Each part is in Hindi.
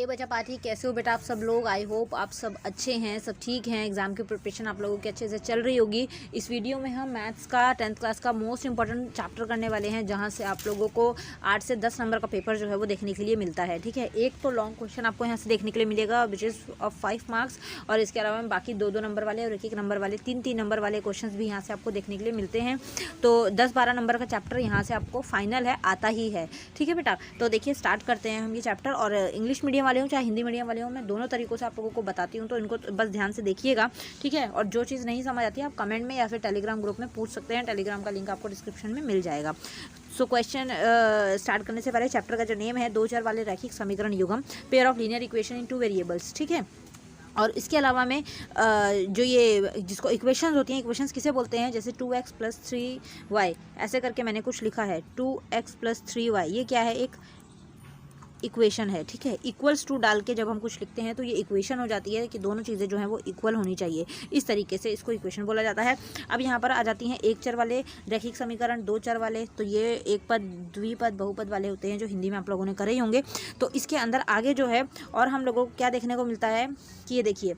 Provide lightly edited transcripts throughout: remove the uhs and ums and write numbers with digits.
बच्चा पाठी, कैसे हो बेटा आप सब लोग। आई होप आप सब अच्छे हैं, सब ठीक हैं। एग्जाम की प्रिपरेशन आप लोगों की अच्छे से चल रही होगी। इस वीडियो में हम मैथ्स का 10th क्लास का मोस्ट इंपॉर्टेंट चैप्टर करने वाले हैं, जहां से आप लोगों को 8 से 10 नंबर का पेपर जो है वो देखने के लिए मिलता है। ठीक है, एक तो लॉन्ग क्वेश्चन आपको यहाँ से देखने के लिए मिलेगा विच इज़ ऑफ 5 मार्क्स, और इसके अलावा बाकी 2-2 नंबर वाले और 1-1 नंबर वाले 3-3 नंबर वाले क्वेश्चन भी यहाँ से आपको देखने के लिए मिलते हैं। तो 10-12 नंबर का चैप्टर यहाँ से आपको फाइनल है, आता ही है। ठीक है बेटा, तो देखिए स्टार्ट करते हैं हम ये चैप्टर। और इंग्लिश मीडियम वाले हो चाहे हिंदी मीडियम वाले हो, मैं दोनों तरीक़ों से आप लोगों को बताती हूँ, तो इनको बस ध्यान से देखिएगा। ठीक है, और जो चीज़ नहीं समझ आती है आप कमेंट में या फिर टेलीग्राम ग्रुप में पूछ सकते हैं। टेलीग्राम का लिंक आपको डिस्क्रिप्शन में मिल जाएगा। सो क्वेश्चन स्टार्ट करने से पहले चैप्टर का जो नेम है 2 चर वाले रैखिक समीकरण युग्म, pair of linear equation in 2 variables. ठीक है, और इसके अलावा में जो ये जिसको इक्वेशंस होती हैं, इक्वेशंस किसे बोलते हैं, जैसे 2x + 3y ऐसे करके मैंने कुछ लिखा है 2x + 3y, ये क्या है, एक इक्वेशन है। ठीक है, इक्वल्स टू डाल के जब हम कुछ लिखते हैं तो ये इक्वेशन हो जाती है कि दोनों चीज़ें जो हैं वो इक्वल होनी चाहिए। इस तरीके से इसको इक्वेशन बोला जाता है। अब यहाँ पर आ जाती हैं 1 चर वाले रैखिक समीकरण, 2 चर वाले, तो ये एक पद, द्विपद, बहुपद वाले होते हैं जो हिंदी में आप लोगों ने करे ही होंगे। तो इसके अंदर आगे जो है और हम लोगों को क्या देखने को मिलता है कि ये देखिए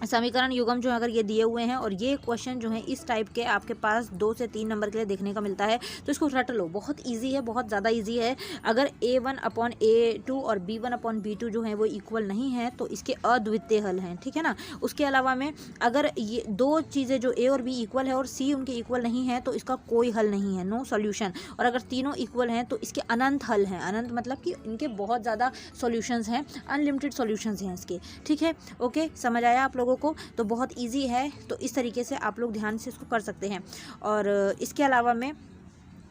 समीकरण युग्म जो अगर ये दिए हुए हैं और ये क्वेश्चन जो है इस टाइप के आपके पास 2 से 3 नंबर के लिए देखने का मिलता है, तो इसको रट लो। बहुत इजी है, बहुत ज़्यादा इजी है। अगर a1/a2 और b1/b2 जो है वो इक्वल नहीं है तो इसके अद्वितीय हल हैं। ठीक है ना। उसके अलावा में अगर ये दो चीज़ें जो a और b इक्वल है और c उनके इक्वल नहीं है तो इसका कोई हल नहीं है, नो सॉल्यूशन। और अगर तीनों इक्वल हैं तो इसके अनंत हल हैं। अनंत मतलब कि इनके बहुत ज़्यादा सॉल्यूशंस हैं, अनलिमिटेड सॉल्यूशंस हैं इसके। ठीक है, ओके, समझ आया आप लोगों को। तो बहुत इजी है, तो इस तरीके से आप लोग ध्यान से इसको कर सकते हैं। और इसके अलावा में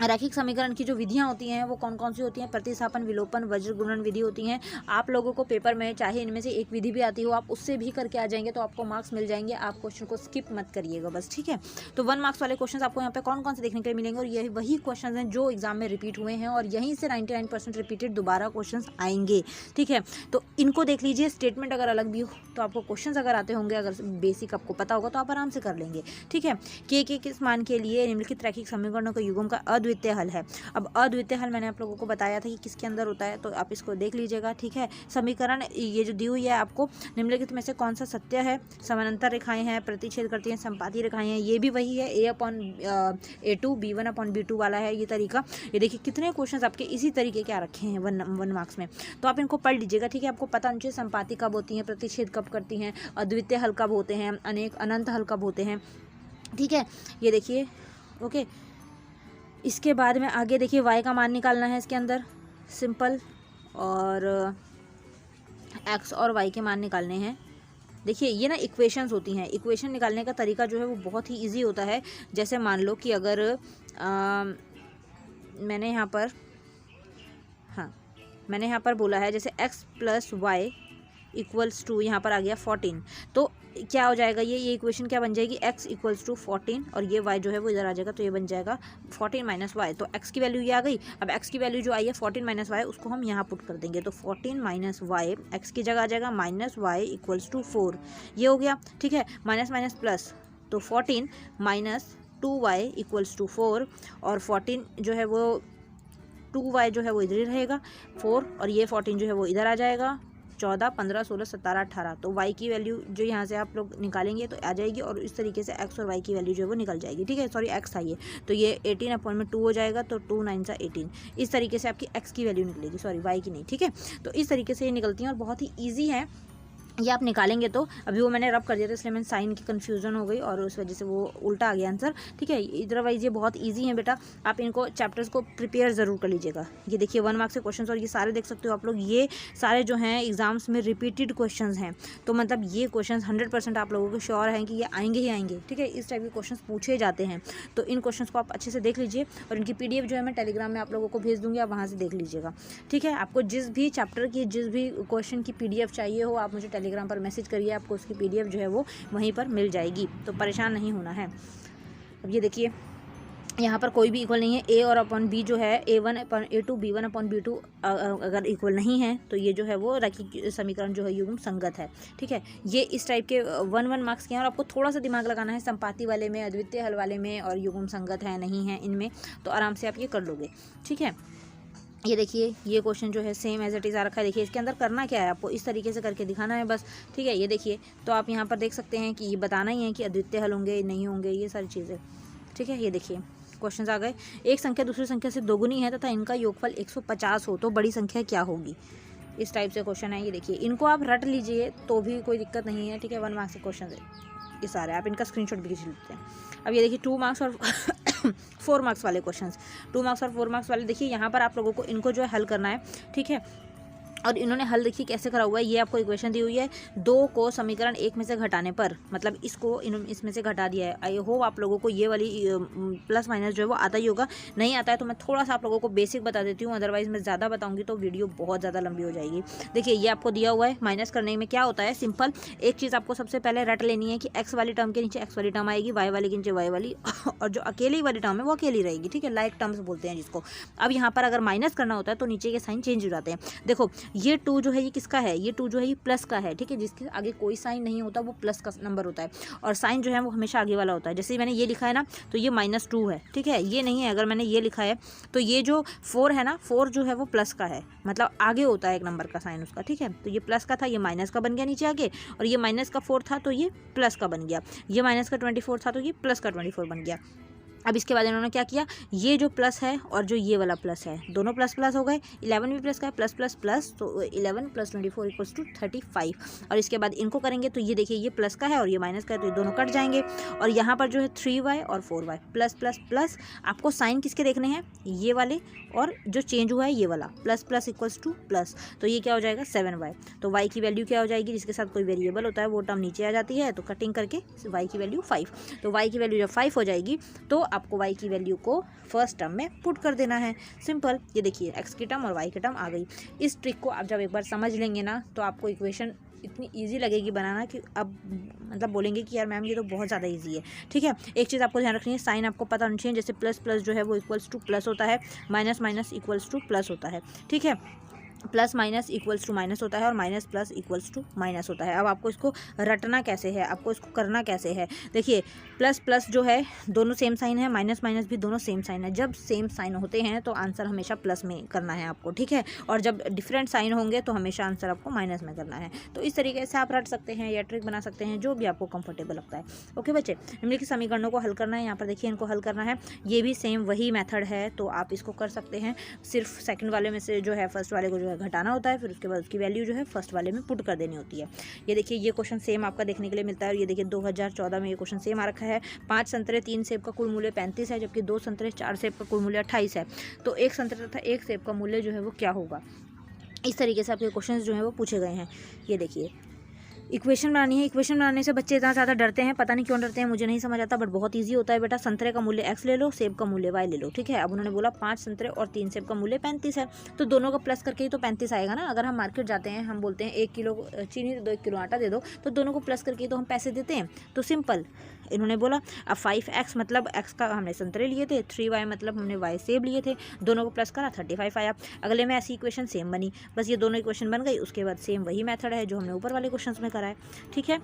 रैखिक समीकरण की जो विधियां होती हैं वो कौन कौन सी होती हैं, प्रतिस्थापन, विलोपन, वज्र गुणन विधि होती हैं। आप लोगों को पेपर में चाहे इनमें से एक विधि भी आती हो, आप उससे भी करके आ जाएंगे तो आपको मार्क्स मिल जाएंगे। आप क्वेश्चन को स्किप मत करिएगा बस। ठीक है, तो 1 मार्क्स वाले क्वेश्चन आपको यहाँ पे कौन कौन से देखने के लिए मिलेंगे, और यही वही क्वेश्चन हैं जो एग्जाम में रिपीट हुए हैं और यहीं से 99% रिपीटेड दोबारा क्वेश्चन आएंगे। ठीक है, तो इनको देख लीजिए। स्टेटमेंट अगर अलग भी हो तो आपको क्वेश्चन अगर आते होंगे, अगर बेसिक आपको पता होगा तो आप आराम से कर लेंगे। ठीक है, के किस मान के लिए निम्नलिखित रैखिक समीकरणों के युग्म का अद्वितीय हल है। अब अद्वितीय हल मैंने आप लोगों को बताया था कि किसके अंदर होता है, तो आप इसको देख लीजिएगा। ठीक है, समीकरण ये जो दी हुई है आपको, निम्नलिखित में से कौन सा सत्य है। समानांतर रेखाएं हैं, प्रतिच्छेद करती हैं, संपाती रेखाएं हैं, ये भी वही है। a/a2 b1/b2 वाला है ये तरीका। ये देखिए कितने क्वेश्चन आपके इसी तरीके के आ रखे हैं 1 मार्क्स में, तो आप इनको पढ़ लीजिएगा। ठीक है, आपको पता होना चाहिए संपाती कब होती हैं, प्रतिच्छेद कब करती हैं, अद्वितीय हल कब होते हैं, अनंत हल कब होते हैं। ठीक है, ये देखिए, ओके। इसके बाद में आगे देखिए y का मान निकालना है इसके अंदर, सिंपल, और x और y के मान निकालने हैं। देखिए ये ना इक्वेशंस होती हैं, इक्वेशन निकालने का तरीका जो है वो बहुत ही इजी होता है। जैसे मान लो कि अगर मैंने यहाँ पर बोला है जैसे x + y = यहाँ पर आ गया 14, तो क्या हो जाएगा, ये इक्वेशन क्या बन जाएगी, x = 14 और ये y जो है वो इधर आ जाएगा, तो ये बन जाएगा 14 - y। तो x की वैल्यू ये आ गई। अब x की वैल्यू जो आई है 14 - y, उसको हम यहाँ पुट कर देंगे, तो 14 - y x की जगह आ जाएगा, -y = 4, ये हो गया। ठीक है, माइनस माइनस प्लस, तो 14 - 2y = 4, और 14 जो है वो 2y जो है वो इधर ही रहेगा 4, और ये 14 जो है वो इधर आ जाएगा 14, 15, 16, 17, 18। तो y की वैल्यू जो यहाँ से आप लोग निकालेंगे तो आ जाएगी, और इस तरीके से x और y की वैल्यू जो है वो निकल जाएगी। ठीक है, सॉरी x था ये, तो ये 18/2 हो जाएगा, तो 2 9 = 18। इस तरीके से आपकी x की वैल्यू निकलेगी, सॉरी y की नहीं। ठीक है, तो इस तरीके से ये निकलती हैं और बहुत ही ईजी है ये, आप निकालेंगे तो। अभी वो मैंने रब कर दिया था इसलिए मैंने साइन की कन्फ्यूज़न हो गई और उस वजह से वो उल्टा आ गया आंसर। ठीक है, अदरवाइज़ ये बहुत इजी है बेटा, आप इनको चैप्टर्स को प्रिपेयर ज़रूर कर लीजिएगा। ये देखिए 1 मार्क्स के क्वेश्चंस, और ये सारे देख सकते हो आप लोग, ये सारे जो हैं एग्जाम्स में रिपीटेड क्वेश्चंस हैं। तो मतलब ये क्वेश्चंस 100% आप लोगों को श्योर हैं कि ये आएंगे ही आएंगे। ठीक है, इस टाइप के क्वेश्चन पूछे जाते हैं, तो इन क्वेश्चन को आप अच्छे से देख लीजिए, और इनकी PDF जो है मैं टेलीग्राम में आप लोगों को भेज दूँगी, आप वहाँ से देख लीजिएगा। ठीक है, आपको जिस भी चैप्टर की जिस भी क्वेश्चन की PDF चाहिए हो, आप मुझे टेलीग्राम पर मैसेज करिए, आपको उसकी PDF जो है वो वहीं पर मिल जाएगी, तो परेशान नहीं होना है। अब ये देखिए यहाँ पर कोई भी इक्वल नहीं है, a और अपॉन b जो है a1/a2 b1/b2 अगर इक्वल नहीं है तो ये जो है वो रैखिक समीकरण जो है युग्म संगत है। ठीक है, ये इस टाइप के 1 मार्क्स के हैं, और आपको थोड़ा सा दिमाग लगाना है संपाती वाले में, अद्वितीय हल वाले में, और युग्म संगत है नहीं है इनमें, तो आराम से आप ये कर लोगे। ठीक है, ये देखिए ये क्वेश्चन जो है सेम एज इट इज़ आ रखा है। देखिए इसके अंदर करना क्या है, आपको इस तरीके से करके दिखाना है बस, ठीक है। ये देखिए तो आप यहाँ पर देख सकते हैं कि ये बताना ही है कि अद्वितीय हल होंगे नहीं होंगे, ये सारी चीज़ें, ठीक है। ये देखिए क्वेश्चन आ गए, एक संख्या दूसरी संख्या से दोगुनी है तथा इनका योगफल 150 हो तो बड़ी संख्या क्या होगी। इस टाइप से क्वेश्चन है। ये देखिए इनको आप रट लीजिए तो भी कोई दिक्कत नहीं है, ठीक है। 1 मार्क्स के क्वेश्चन है ये सारे, आप इनका स्क्रीनशॉट भी खींच लेते हैं। अब ये देखिए 2 मार्क्स और 4 मार्क्स वाले क्वेश्चंस, 2 मार्क्स और 4 मार्क्स वाले देखिए यहाँ पर आप लोगों को इनको जो है हल करना है, ठीक है। और इन्होंने हल देखिए कैसे करा हुआ है, ये आपको इक्वेशन दी हुई है, 2 को समीकरण 1 में से घटाने पर, मतलब इसको इसमें से घटा दिया है। आई होप आप लोगों को ये वाली प्लस माइनस जो है वो आता ही होगा, नहीं आता है तो मैं थोड़ा सा आप लोगों को बेसिक बता देती हूँ, अदरवाइज मैं ज़्यादा बताऊँगी तो वीडियो बहुत ज़्यादा लंबी हो जाएगी। देखिए ये आपको दिया हुआ है, माइनस करने में क्या होता है, सिंपल एक चीज़ आपको सबसे पहले रट लेनी है कि एक्स वाली टर्म के नीचे एक्स वाली टर्म आएगी, वाई वाली के नीचे वाई वाली, और जो अकेली वाली टर्म है वो अकेली रहेगी, ठीक है। लाइक टर्म्स बोलते हैं जिसको। अब यहाँ पर अगर माइनस करना होता है तो नीचे के साइन चेंज हो जाते हैं। देखो ये 2 जो है ये किसका है, ये 2 जो है ये प्लस का है, ठीक है। जिसके आगे कोई साइन नहीं होता वो प्लस का नंबर होता है, और साइन जो है वो हमेशा आगे वाला होता है। जैसे मैंने ये लिखा है ना तो ये -2 है, ठीक है। ये नहीं है, अगर मैंने ये लिखा है तो ये जो 4 है ना, 4 जो है वो प्लस का है, मतलब आगे होता है एक नंबर का साइन उसका, ठीक है। तो ये प्लस का था, ये माइनस का बन गया नीचे आगे, और ये माइनस का 4 था तो ये प्लस का बन गया, ये माइनस का 24 था तो ये प्लस का 24 बन गया। अब इसके बाद इन्होंने क्या किया, ये जो प्लस है और जो ये वाला प्लस है दोनों प्लस प्लस हो गए, 11 भी प्लस का है, प्लस प्लस प्लस, तो 11 + 24 = 35। और इसके बाद इनको करेंगे तो ये देखिए ये प्लस का है और ये माइनस का है तो ये दोनों कट जाएंगे, और यहाँ पर जो है 3y और 4y प्लस प्लस प्लस, आपको साइन किसके देखने हैं, ये वाले, और जो चेंज हुआ है ये वाला, प्लस प्लस = प्लस, तो ये क्या हो जाएगा 7y। तो y की वैल्यू क्या हो जाएगी, जिसके साथ कोई वेरिएबल होता है वो टर्म नीचे आ जाती है, तो कटिंग करके y की वैल्यू 5। तो y की वैल्यू जब 5 हो जाएगी तो आपको y की वैल्यू को फर्स्ट टर्म में पुट कर देना है, सिंपल। ये देखिए x की टर्म और y की टर्म आ गई। इस ट्रिक को आप जब एक बार समझ लेंगे ना तो आपको इक्वेशन इतनी इजी लगेगी बनाना कि अब मतलब बोलेंगे कि यार मैम ये तो बहुत ज़्यादा इजी है, ठीक है। एक चीज़ आपको ध्यान रखनी है, साइन आपको पता होना चाहिए, जैसे प्लस प्लस जो है वो = प्लस होता है, माइनस माइनस = प्लस होता है, ठीक है। प्लस माइनस = माइनस होता है और माइनस प्लस = माइनस होता है। अब आपको इसको रटना कैसे है, आपको इसको करना कैसे है, देखिए प्लस प्लस जो है दोनों सेम साइन है, माइनस माइनस भी दोनों सेम साइन है। जब सेम साइन होते हैं तो आंसर हमेशा प्लस में करना है आपको, ठीक है। और जब डिफरेंट साइन होंगे तो हमेशा आंसर आपको माइनस में करना है। तो इस तरीके से आप रट सकते हैं या ट्रिक बना सकते हैं, जो भी आपको कंफर्टेबल लगता है। ओके बच्चे, निम्नलिखित समीकरणों को हल करना है, यहाँ पर देखिए इनको हल करना है, ये भी सेम वही मेथड है तो आप इसको कर सकते हैं। सिर्फ सेकंड वाले में से जो है फर्स्ट वाले को जो है घटाना होता है, फिर उसके बाद उसकी वैल्यू जो है फर्स्ट वाले में पुट कर देनी होती है। ये देखिए ये क्वेश्चन सेम आपका देखने के लिए मिलता है, और ये देखिए 2014 में ये क्वेश्चन सेम आ रखा है। 5 संतरे 3 सेब का कुल मूल्य 35 है, जबकि 2 संतरे 4 सेब का कुल मूल्य 28 है, तो 1 संतरे तथा 1 सेब का मूल्य जो है वो क्या होगा। इस तरीके से आपके क्वेश्चन जो है वो पूछे गए हैं। ये देखिए इक्वेशन बनानी है, इक्वेशन बनाने से बच्चे इतना ज़्यादा डरते हैं, पता नहीं क्यों डरते हैं, मुझे नहीं समझ आता, बट बहुत इजी होता है बेटा। संतरे का मूल्य x ले लो, सेब का मूल्य y ले लो, ठीक है। अब उन्होंने बोला 5 संतरे और 3 सेब का मूल्य 35 है, तो दोनों का प्लस करके ही तो 35 आएगा ना। अगर हम मार्केट जाते हैं, हम बोलते हैं 1 किलो चीनी दे दो, 1 किलो आटा दे दो, तो दोनों को प्लस करके ही तो हम पैसे देते हैं, तो सिंपल। इन्होंने बोला अब 5x मतलब x का हमने संतरे लिए थे, 3y मतलब हमने y सेब लिए थे, दोनों को प्लस करा 35 आया। अगले में ऐसी इक्वेशन सेम बनी, बस ये दोनों इक्वेशन बन गई। उसके बाद सेम वही मेथड है जो हमने ऊपर वाले क्वेश्चन में करा है, ठीक है।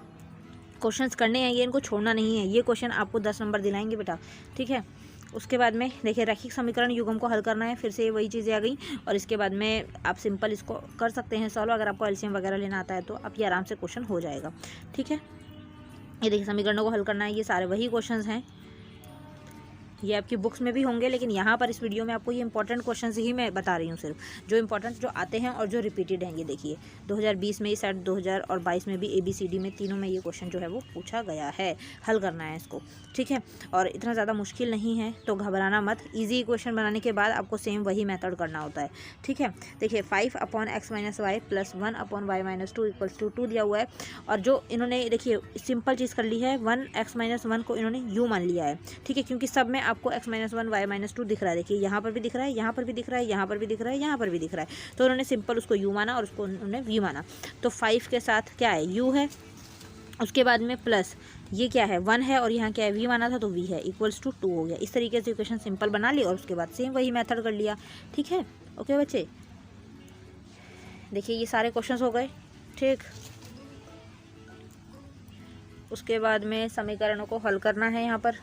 क्वेश्चंस करने हैं ये, इनको छोड़ना नहीं है। ये क्वेश्चन आपको 10 नंबर दिलाएंगे बेटा, ठीक है। उसके बाद में देखिए रैखिक समीकरण युग्म को हल करना है, फिर से वही चीज़ें आ गई। और इसके बाद में आप सिंपल इसको कर सकते हैं सॉल्व, अगर आपको एलसीएम वगैरह लेना आता है तो आप ये आराम से क्वेश्चन हो जाएगा, ठीक है। ये देखिए समीकरणों को हल करना है, ये सारे वही क्वेश्चंस हैं, ये आपकी बुक्स में भी होंगे, लेकिन यहाँ पर इस वीडियो में आपको ये इंपॉर्टेंट क्वेश्चंस ही मैं बता रही हूँ, सिर्फ जो इंपॉर्टेंट जो आते हैं और जो रिपीटेड हैं। ये देखिए 2020 में ही सेट 2022 में भी ABCD में तीनों में ये क्वेश्चन जो है वो पूछा गया है, हल करना है इसको, ठीक है। और इतना ज़्यादा मुश्किल नहीं है तो घबराना मत, ईजी क्वेश्चन बनाने के बाद आपको सेम वही मेथड करना होता है, ठीक है। देखिए 5/x - y + 1/y - 2 = 2 दिया हुआ है, और जो इन्होंने देखिए सिंपल चीज़ कर ली है, 1x - 1 को इन्होंने u मान लिया है, ठीक है, क्योंकि सब में आपको x - 1 y - 2 दिख रहा है। देखिए यहाँ पर भी दिख रहा है, यहाँ पर भी दिख रहा है, यहाँ पर भी दिख रहा है, यहाँ पर भी दिख रहा है, तो उन्होंने सिंपल उसको u माना और उसको उन्होंने v माना। तो 5 के साथ क्या है, u है, उसके बाद में प्लस ये क्या है 1 है, और यहाँ क्या है v माना था तो v है, = 2 हो गया। इस तरीके से इक्वेशन सिंपल बना ली और उसके बाद सेम वही मेथड कर लिया, ठीक है। ओके बच्चे, देखिए ये सारे क्वेश्चंस हो गए, ठीक। उसके बाद में समीकरणों को हल करना है, यहाँ पर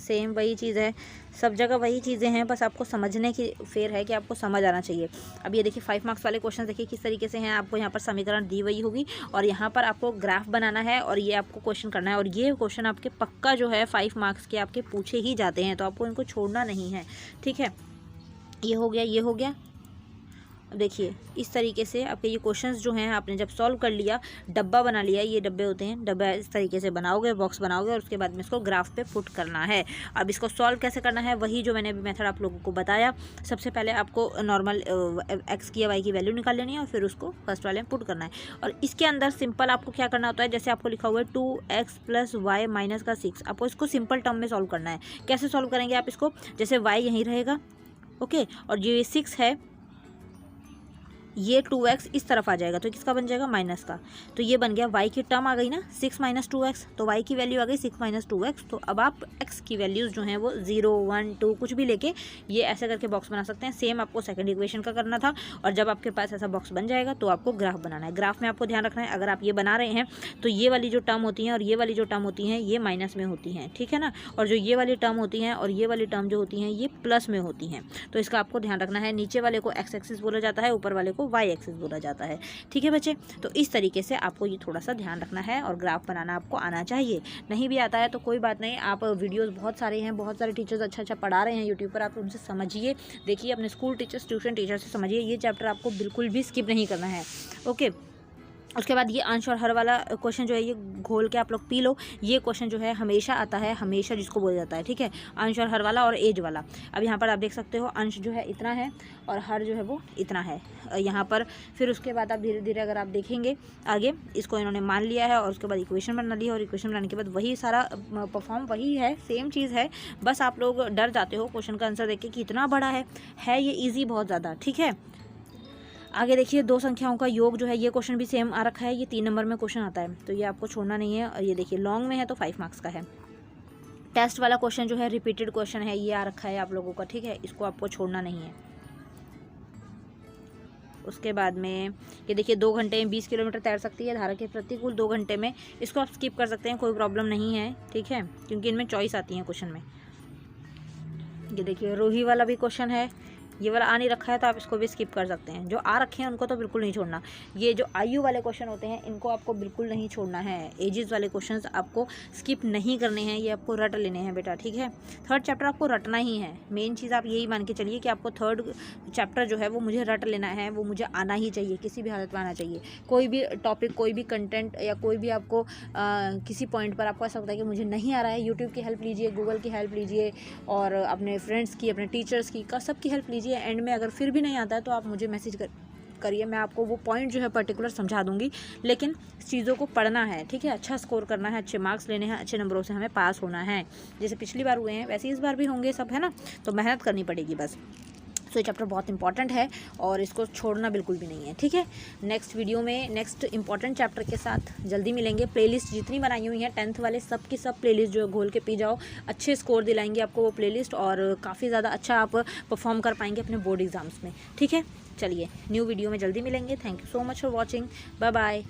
सेम वही चीज़ है, सब जगह वही चीज़ें हैं, बस आपको समझने की फेर है कि आपको समझ आना चाहिए। अब ये देखिए 5 मार्क्स वाले क्वेश्चन देखिए किस तरीके से हैं। आपको यहाँ पर समीकरण दी हुई होगी और यहाँ पर आपको ग्राफ बनाना है और ये आपको क्वेश्चन करना है। और ये क्वेश्चन आपके पक्का जो है 5 मार्क्स के आपके पूछे ही जाते हैं, तो आपको इनको छोड़ना नहीं है, ठीक है। ये हो गया, ये हो गया। अब देखिए इस तरीके से आपके ये क्वेश्चंस जो हैं आपने जब सॉल्व कर लिया, डब्बा बना लिया, ये डब्बे होते हैं, डब्बा इस तरीके से बनाओगे, बॉक्स बनाओगे और उसके बाद में इसको ग्राफ पे पुट करना है। अब इसको सॉल्व कैसे करना है, वही जो मैंने अभी मेथड आप लोगों को बताया। सबसे पहले आपको नॉर्मल एक्स की या वाई की वैल्यू निकाल लेनी है और फिर उसको फर्स्ट वाले में पुट करना है। और इसके अंदर सिंपल आपको क्या करना होता है, जैसे आपको लिखा हुआ है 2x + y - 6, आपको इसको सिंपल टर्म में सॉल्व करना है। कैसे सॉल्व करेंगे आप इसको, जैसे y यहीं रहेगा, ओके, और जो ये 6 है, ये 2x इस तरफ आ जाएगा, तो किसका बन जाएगा, माइनस का। तो ये बन गया y की टर्म आ गई ना, 6 - 2x, तो y की वैल्यू आ गई 6 - 2x। तो अब आप x की वैल्यूज़ जो हैं वो 0, 1, 2 कुछ भी लेके ये ऐसे करके बॉक्स बना सकते हैं। सेम आपको सेकंड इक्वेशन का करना था। और जब आपके पास ऐसा बॉक्स बन जाएगा तो आपको ग्राफ बनाना है। ग्राफ में आपको ध्यान रखना है, अगर आप ये बना रहे हैं तो ये वाली जो टर्म होती हैं और ये वाली जो टर्म होती हैं ये माइनस में होती हैं, ठीक है ना। और जो ये वाली टर्म होती हैं और ये वाली टर्म जो होती हैं ये प्लस में होती हैं। तो इसका आपको ध्यान रखना है। नीचे वाले को x एक्सिस बोला जाता है, ऊपर वाले को y एक्सिस बोला जाता है, ठीक है बच्चे। तो इस तरीके से आपको ये थोड़ा सा ध्यान रखना है और ग्राफ बनाना आपको आना चाहिए। नहीं भी आता है तो कोई बात नहीं, आप वीडियोस बहुत सारे हैं, बहुत सारे टीचर्स अच्छा पढ़ा रहे हैं यूट्यूब पर, आप उनसे समझिए, देखिए, अपने स्कूल टीचर्स, ट्यूशन टीचर से समझिए। ये चैप्टर आपको बिल्कुल भी स्किप नहीं करना है, ओके। उसके बाद ये अंश और हर वाला क्वेश्चन जो है ये घोल के आप लोग पी लो। ये क्वेश्चन जो है हमेशा आता है, हमेशा जिसको बोला जाता है, ठीक है, अंश और हर वाला और एज वाला। अब यहाँ पर आप देख सकते हो अंश जो है इतना है और हर जो है वो इतना है यहाँ पर। फिर उसके बाद आप धीरे धीरे अगर आप देखेंगे आगे, इसको इन्होंने मान लिया है और उसके बाद इक्वेशन बना ली है और इक्वेशन बनाने के बाद वही सारा परफॉर्म वही है, सेम चीज़ है। बस आप लोग डर जाते हो क्वेश्चन का आंसर देख के कि इतना बड़ा है ये ईजी बहुत ज़्यादा, ठीक है। आगे देखिए 2 संख्याओं का योग जो है ये क्वेश्चन भी सेम आ रखा है, ये 3 नंबर में क्वेश्चन आता है, तो ये आपको छोड़ना नहीं है। और ये देखिए लॉन्ग में है तो 5 मार्क्स का है। टेस्ट वाला क्वेश्चन जो है रिपीटेड क्वेश्चन है, ये आ रखा है आप लोगों का, ठीक है, इसको आपको छोड़ना नहीं है। उसके बाद में ये देखिए 2 घंटे में 20 किलोमीटर तैर सकती है धारा के प्रतिकूल 2 घंटे में, इसको आप स्किप कर सकते हैं, कोई प्रॉब्लम नहीं है, ठीक है, क्योंकि इनमें चॉइस आती है क्वेश्चन में। ये देखिए रोही वाला भी क्वेश्चन है, ये वाला आ नहीं रखा है तो आप इसको भी स्किप कर सकते हैं। जो आ रखे हैं उनको तो बिल्कुल नहीं छोड़ना। ये जो आयु वाले क्वेश्चन होते हैं इनको आपको बिल्कुल नहीं छोड़ना है। एजेस वाले क्वेश्चंस आपको स्किप नहीं करने हैं, ये आपको रट लेने हैं बेटा, ठीक है। थर्ड चैप्टर आपको रटना ही है, मेन चीज़ आप यही मान के चलिए कि आपको थर्ड चैप्टर जो है वो मुझे रट लेना है, वो मुझे आना ही चाहिए, किसी भी हालत में आना चाहिए। कोई भी टॉपिक, कोई भी कंटेंट या कोई भी आपको किसी पॉइंट पर आपको ऐसा लगता है कि मुझे नहीं आ रहा है, यूट्यूब की हेल्प लीजिए, गूगल की हेल्प लीजिए और अपने फ्रेंड्स की, अपने टीचर्स की, सबकी हेल्प लीजिए। एंड में अगर फिर भी नहीं आता है तो आप मुझे मैसेज करिए, मैं आपको वो पॉइंट जो है पर्टिकुलर समझा दूंगी। लेकिन चीज़ों को पढ़ना है, ठीक है, अच्छा स्कोर करना है, अच्छे मार्क्स लेने हैं, अच्छे नंबरों से हमें पास होना है। जैसे पिछली बार हुए हैं वैसे इस बार भी होंगे सब, है ना। तो मेहनत करनी पड़ेगी बस। तो ये चैप्टर बहुत इंपॉर्टेंट है और इसको छोड़ना बिल्कुल भी नहीं है, ठीक है। नेक्स्ट वीडियो में नेक्स्ट इंपॉर्टेंट चैप्टर के साथ जल्दी मिलेंगे। प्लेलिस्ट जितनी बनाई हुई हैं 10th वाले सब की सब प्लेलिस्ट जो है घोल के पी जाओ, अच्छे स्कोर दिलाएंगे आपको वो प्लेलिस्ट और काफ़ी ज़्यादा अच्छा आप परफॉर्म कर पाएंगे अपने बोर्ड एग्जाम्स में, ठीक है। चलिए न्यू वीडियो में जल्दी मिलेंगे। Thank you so much for watching, bye bye.